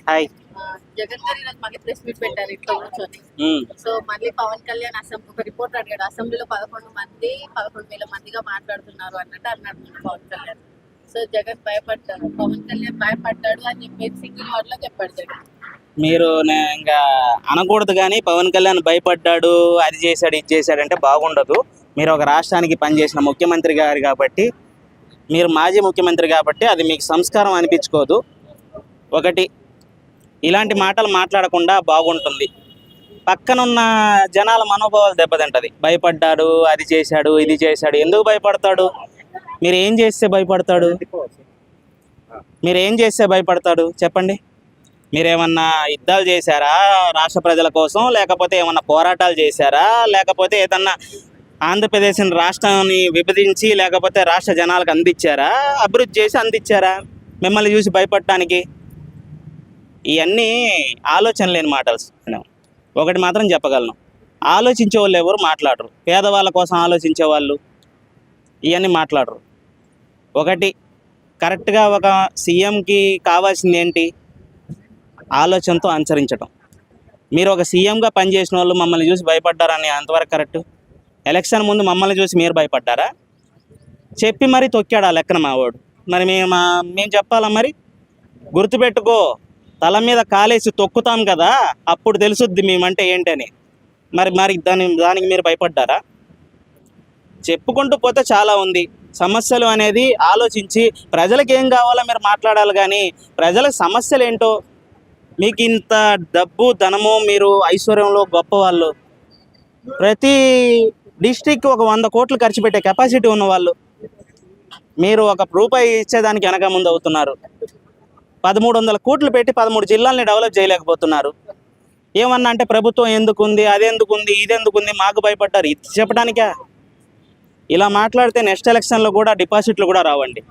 Hi. Jagan గారు ఈరోజు మళ్ళీ ప్రెస్ మీట్ పెట్టారు ఇంట్లో కూర్చొని. సో మళ్ళీ పవన్ కళ్యాణ్ ఒక రిపోర్ట్ అడిగాడు, అసెంబ్లీలో 11,000 మందిగా మాట్లాడుతున్నారు అన్నట్టు అన్నాడు పవన్ కళ్యాణ్. సో జగన్ భయపడ్డాడు, పవన్ కళ్యాణ్ భయపడ్డాడు అని చెప్పేసి సింగిల్ వర్డ్ లో చెప్పాడు జగన్. మీరు ఇంకా అనకూడదు, కానీ పవన్ కళ్యాణ్ భయపడ్డాడు, అది చేశాడు, ఇది చేశాడు అంటే బాగుండదు. మీరు ఒక రాష్ట్రానికి పనిచేసిన ముఖ్యమంత్రి గారు కాబట్టి, మీరు మాజీ ముఖ్యమంత్రి కాబట్టి అది మీకు సంస్కారం అనిపించుకోదు. ఒకటి, ఇలాంటి మాటలు మాట్లాడకుండా బాగుంటుంది. పక్కనున్న జనాల మనోభావాలు దెబ్బతింటది. భయపడ్డాడు, అది చేశాడు, ఇది చేశాడు. ఎందుకు భయపడతాడు? మీరు ఏం చేస్తే భయపడతాడు? చెప్పండి. మీరేమన్నా యుద్ధాలు చేశారా రాష్ట్ర ప్రజల కోసం? లేకపోతే ఏమన్నా పోరాటాలు చేశారా? లేకపోతే ఏదన్నా ఆంధ్రప్రదేశ్ రాష్ట్రాన్ని విభజించి లేకపోతే రాష్ట్ర జనాలకు అందించారా? అభివృద్ధి చేసి అందించారా మిమ్మల్ని చూసి భయపడటానికి? ఇవన్నీ ఆలోచన లేని మాటలు. ఒకటి మాత్రం చెప్పగలను, ఆలోచించే వాళ్ళు ఎవరు మాట్లాడరు. పేదవాళ్ళ కోసం ఆలోచించే వాళ్ళు ఇవన్నీ మాట్లాడరు. ఒకటి, కరెక్ట్గా ఒక సీఎంకి కావాల్సింది ఏంటి? ఆలోచనతో అనుసరించడం. మీరు ఒక సీఎంగా పనిచేసిన వాళ్ళు మమ్మల్ని చూసి భయపడ్డారని అంతవరకు కరెక్ట్. ఎలక్షన్ ముందు మమ్మల్ని చూసి మీరు భయపడ్డారా? చెప్పి మరీ తొక్కాడు ఆ లెక్కన మావాడు. మరి మేము చెప్పాలా? మరి గుర్తుపెట్టుకో, తల మీద కాలేసి తొక్కుతాం కదా, అప్పుడు తెలుసుద్ది మేమంటే ఏంటని. మరి దానికి మీరు భయపడ్డారా? చెప్పుకుంటూ పోతే చాలా ఉంది. సమస్యలు అనేది ఆలోచించి ప్రజలకు ఏం కావాలో మీరు మాట్లాడాలి, కానీ ప్రజల సమస్యలు ఏంటో. మీకు ఇంత డబ్బు ధనము, మీరు ఐశ్వర్యంలో గొప్పవాళ్ళు, ప్రతి డిస్ట్రిక్ట్ ఒక 100 కోట్లు ఖర్చు పెట్టే కెపాసిటీ ఉన్నవాళ్ళు, మీరు ₹1 ఇచ్చేదానికి వెనక ముందు అవుతున్నారు. 1300 కోట్లు పెట్టి 13 జిల్లాల్ని డెవలప్ చేయలేకపోతున్నారు. ఏమన్నా అంటే ప్రభుత్వం ఎందుకుంది, అదెందుకుంది, ఇదెందుకుంది, మాకు భయపడ్డారు, ఇది చెప్పడానికా? ఇలా మాట్లాడితే నెక్స్ట్ ఎలక్షన్లో కూడా డిపాజిట్లు కూడా రావండి.